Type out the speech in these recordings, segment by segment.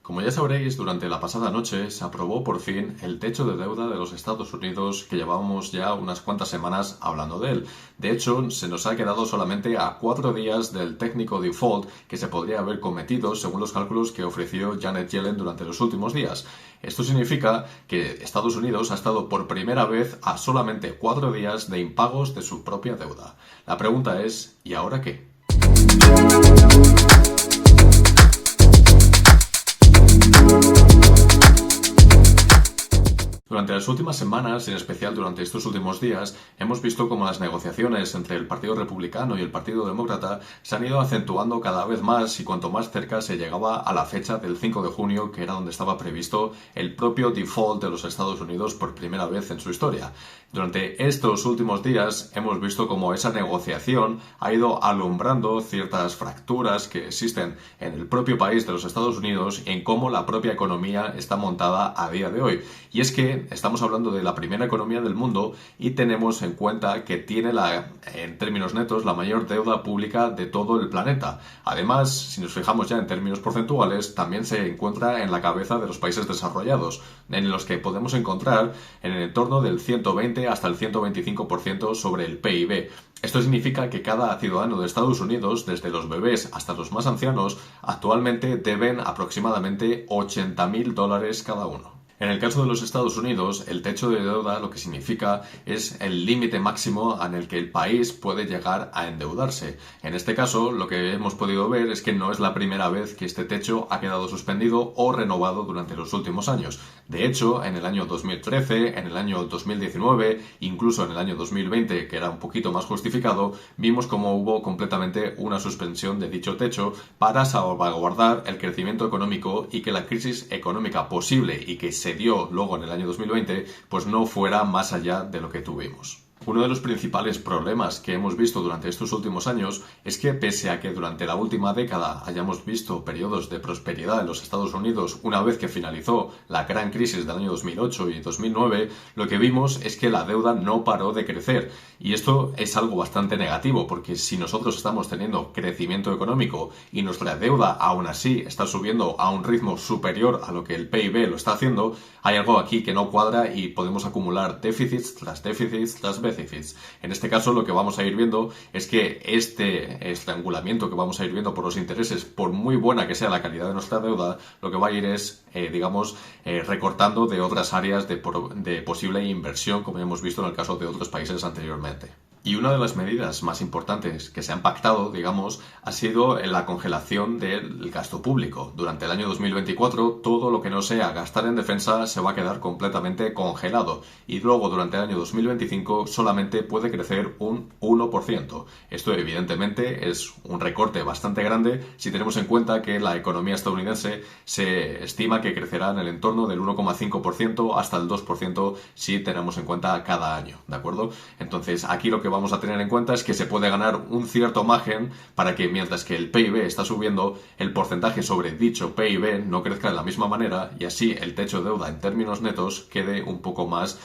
Como ya sabréis, durante la pasada noche se aprobó por fin el techo de deuda de los Estados Unidos, que llevábamos ya unas cuantas semanas hablando de él. De hecho, se nos ha quedado solamente a 4 días del técnico default que se podría haber cometido según los cálculos que ofreció Janet Yellen durante los últimos días. Esto significa que Estados Unidos ha estado por primera vez a solamente 4 días de impagos de su propia deuda. La pregunta es, ¿y ahora qué? Durante las últimas semanas, en especial durante estos últimos días, hemos visto cómo las negociaciones entre el Partido Republicano y el Partido Demócrata se han ido acentuando cada vez más y cuanto más cerca se llegaba a la fecha del 5 de junio, que era donde estaba previsto el propio default de los Estados Unidos por primera vez en su historia. Durante estos últimos días hemos visto cómo esa negociación ha ido alumbrando ciertas fracturas que existen en el propio país de los Estados Unidos y en cómo la propia economía está montada a día de hoy. Y es que estamos hablando de la primera economía del mundo y tenemos en cuenta que tiene en términos netos la mayor deuda pública de todo el planeta. Además, si nos fijamos ya en términos porcentuales, también se encuentra en la cabeza de los países desarrollados, en los que podemos encontrar en el entorno del 120 hasta el 125% sobre el PIB. Esto significa que cada ciudadano de Estados Unidos, desde los bebés hasta los más ancianos, actualmente deben aproximadamente $80.000 cada uno. En el caso de los Estados Unidos, el techo de deuda lo que significa es el límite máximo en el que el país puede llegar a endeudarse. En este caso, lo que hemos podido ver es que no es la primera vez que este techo ha quedado suspendido o renovado durante los últimos años. De hecho, en el año 2013, en el año 2019, incluso en el año 2020, que era un poquito más justificado, vimos cómo hubo completamente una suspensión de dicho techo para salvaguardar el crecimiento económico y que la crisis económica posible y que se dio luego en el año 2020, pues no fuera más allá de lo que tuvimos. Uno de los principales problemas que hemos visto durante estos últimos años es que pese a que durante la última década hayamos visto periodos de prosperidad en los Estados Unidos una vez que finalizó la gran crisis del año 2008 y 2009, lo que vimos es que la deuda no paró de crecer. Y esto es algo bastante negativo porque si nosotros estamos teniendo crecimiento económico y nuestra deuda aún así está subiendo a un ritmo superior a lo que el PIB lo está haciendo, hay algo aquí que no cuadra y podemos acumular déficits tras déficits tras déficits. En este caso lo que vamos a ir viendo es que este estrangulamiento que vamos a ir viendo por los intereses, por muy buena que sea la calidad de nuestra deuda, lo que va a ir es, recortando de otras áreas de posible inversión, como hemos visto en el caso de otros países anteriormente. Y una de las medidas más importantes que se han pactado, ha sido la congelación del gasto público. Durante el año 2024, todo lo que no sea gastar en defensa se va a quedar completamente congelado. Y luego, durante el año 2025, solamente puede crecer un 1%. Esto, evidentemente, es un recorte bastante grande si tenemos en cuenta que la economía estadounidense se estima que crecerá en el entorno del 1,5% hasta el 2% si tenemos en cuenta cada año, ¿de acuerdo? Entonces, aquí lo que vamos a tener en cuenta es que se puede ganar un cierto margen para que mientras que el PIB está subiendo, el porcentaje sobre dicho PIB no crezca de la misma manera y así el techo de deuda en términos netos quede un poco más,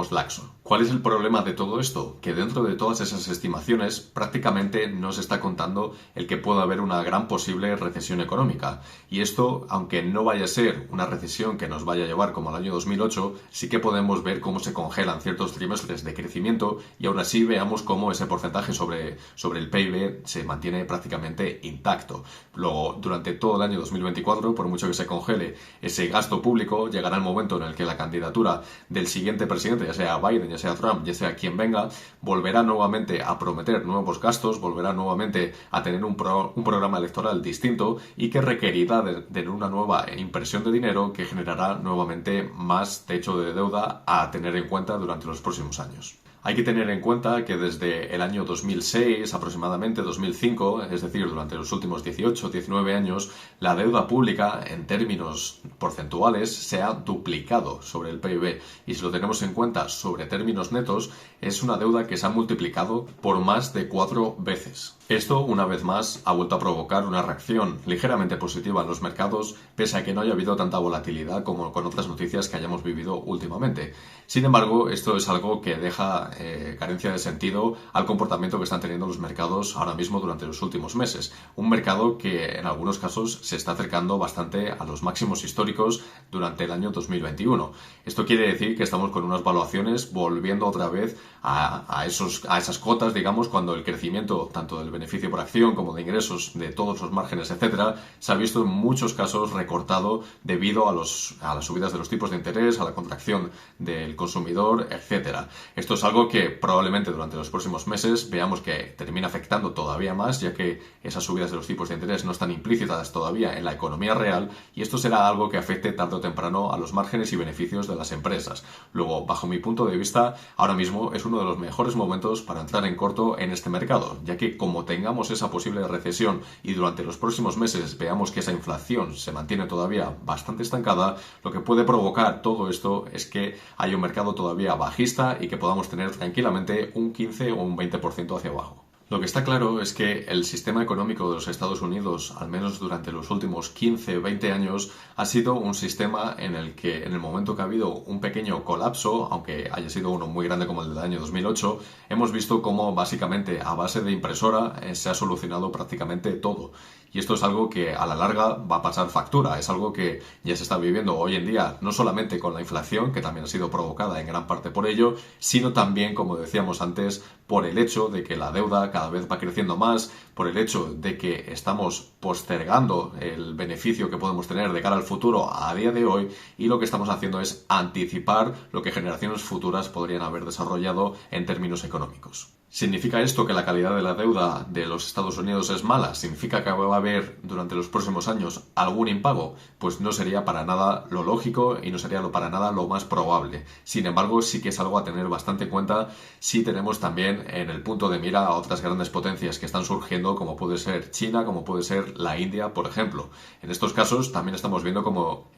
laxo. ¿Cuál es el problema de todo esto? Que dentro de todas esas estimaciones prácticamente no se está contando el que pueda haber una gran posible recesión económica. Y esto, aunque no vaya a ser una recesión que nos vaya a llevar como al año 2008, sí que podemos ver cómo se congelan ciertos trimestres de crecimiento y aún así veamos cómo ese porcentaje sobre el PIB se mantiene prácticamente intacto. Luego, durante todo el año 2024, por mucho que se congele ese gasto público, llegará el momento en el que la candidatura del siguiente presidente, ya sea Biden, ya sea Trump, ya sea quien venga, volverá nuevamente a prometer nuevos gastos, volverá nuevamente a tener un programa electoral distinto y que requerirá de una nueva impresión de dinero que generará nuevamente más techo de deuda a tener en cuenta durante los próximos años. Hay que tener en cuenta que desde el año 2006, aproximadamente 2005, es decir, durante los últimos 18 o 19 años, la deuda pública en términos porcentuales se ha duplicado sobre el PIB y si lo tenemos en cuenta sobre términos netos, es una deuda que se ha multiplicado por más de 4 veces. Esto, una vez más, ha vuelto a provocar una reacción ligeramente positiva en los mercados, pese a que no haya habido tanta volatilidad como con otras noticias que hayamos vivido últimamente. Sin embargo, esto es algo que deja carencia de sentido al comportamiento que están teniendo los mercados ahora mismo durante los últimos meses. Un mercado que en algunos casos se está acercando bastante a los máximos históricos durante el año 2021. Esto quiere decir que estamos con unas valuaciones volviendo otra vez a esas cotas, digamos, cuando el crecimiento tanto del beneficio por acción como de ingresos de todos los márgenes, etcétera, se ha visto en muchos casos recortado debido a las subidas de los tipos de interés, a la contracción del consumidor, etcétera. Esto es algo que probablemente durante los próximos meses veamos que termina afectando todavía más, ya que esas subidas de los tipos de interés no están implícitas todavía en la economía real, y esto será algo que afecte tarde o temprano a los márgenes y beneficios de las empresas. Luego, bajo mi punto de vista, ahora mismo es uno de los mejores momentos para entrar en corto en este mercado, ya que como tengamos esa posible recesión y durante los próximos meses veamos que esa inflación se mantiene todavía bastante estancada, lo que puede provocar todo esto es que haya un mercado todavía bajista y que podamos tener tranquilamente un 15 o un 20% hacia abajo. Lo que está claro es que el sistema económico de los Estados Unidos, al menos durante los últimos 15 o 20 años, ha sido un sistema en el que en el momento que ha habido un pequeño colapso, aunque haya sido uno muy grande como el del año 2008, hemos visto cómo básicamente a base de impresora se ha solucionado prácticamente todo. Y esto es algo que a la larga va a pasar factura, es algo que ya se está viviendo hoy en día, no solamente con la inflación, que también ha sido provocada en gran parte por ello, sino también, como decíamos antes, por el hecho de que la deuda cada vez va creciendo más, por el hecho de que estamos postergando el beneficio que podemos tener de cara al futuro a día de hoy, y lo que estamos haciendo es anticipar lo que generaciones futuras podrían haber desarrollado en términos económicos. ¿Significa esto que la calidad de la deuda de los Estados Unidos es mala? ¿Significa que va a haber durante los próximos años algún impago? Pues no sería para nada lo lógico y no sería para nada lo más probable. Sin embargo, sí que es algo a tener bastante en cuenta si tenemos también en el punto de mira a otras grandes potencias que están surgiendo, como puede ser China, como puede ser la India, por ejemplo. En estos casos también estamos viendo como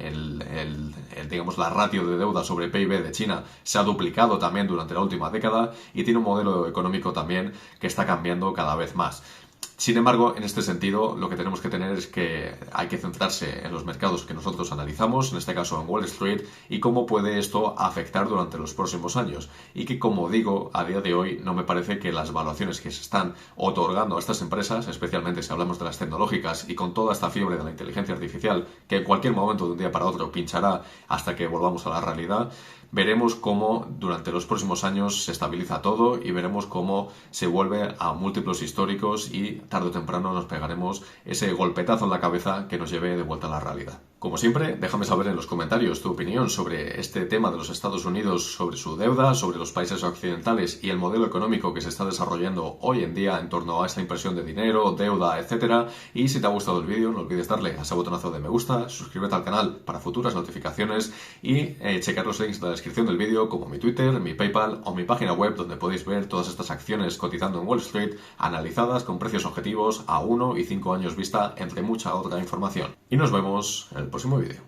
digamos, la ratio de deuda sobre PIB de China se ha duplicado también durante la última década y tiene un modelo económico también que está cambiando cada vez más. Sin embargo, en este sentido, lo que tenemos que tener es que hay que centrarse en los mercados que nosotros analizamos, en este caso en Wall Street, y cómo puede esto afectar durante los próximos años. Y que, como digo, a día de hoy no me parece que las valuaciones que se están otorgando a estas empresas, especialmente si hablamos de las tecnológicas y con toda esta fiebre de la inteligencia artificial, que en cualquier momento de un día para otro pinchará hasta que volvamos a la realidad, veremos cómo durante los próximos años se estabiliza todo y veremos cómo se vuelve a múltiplos históricos y tarde o temprano nos pegaremos ese golpetazo en la cabeza que nos lleve de vuelta a la realidad. Como siempre, déjame saber en los comentarios tu opinión sobre este tema de los Estados Unidos, sobre su deuda, sobre los países occidentales y el modelo económico que se está desarrollando hoy en día en torno a esta impresión de dinero, deuda, etcétera. Y si te ha gustado el vídeo, no olvides darle a ese botonazo de me gusta, suscríbete al canal para futuras notificaciones y checar los links de la descripción del vídeo, como mi Twitter, mi PayPal o mi página web, donde podéis ver todas estas acciones cotizando en Wall Street, analizadas con precios objetivos a 1 y 5 años vista, entre mucha otra información. Y nos vemos en el próximo vídeo.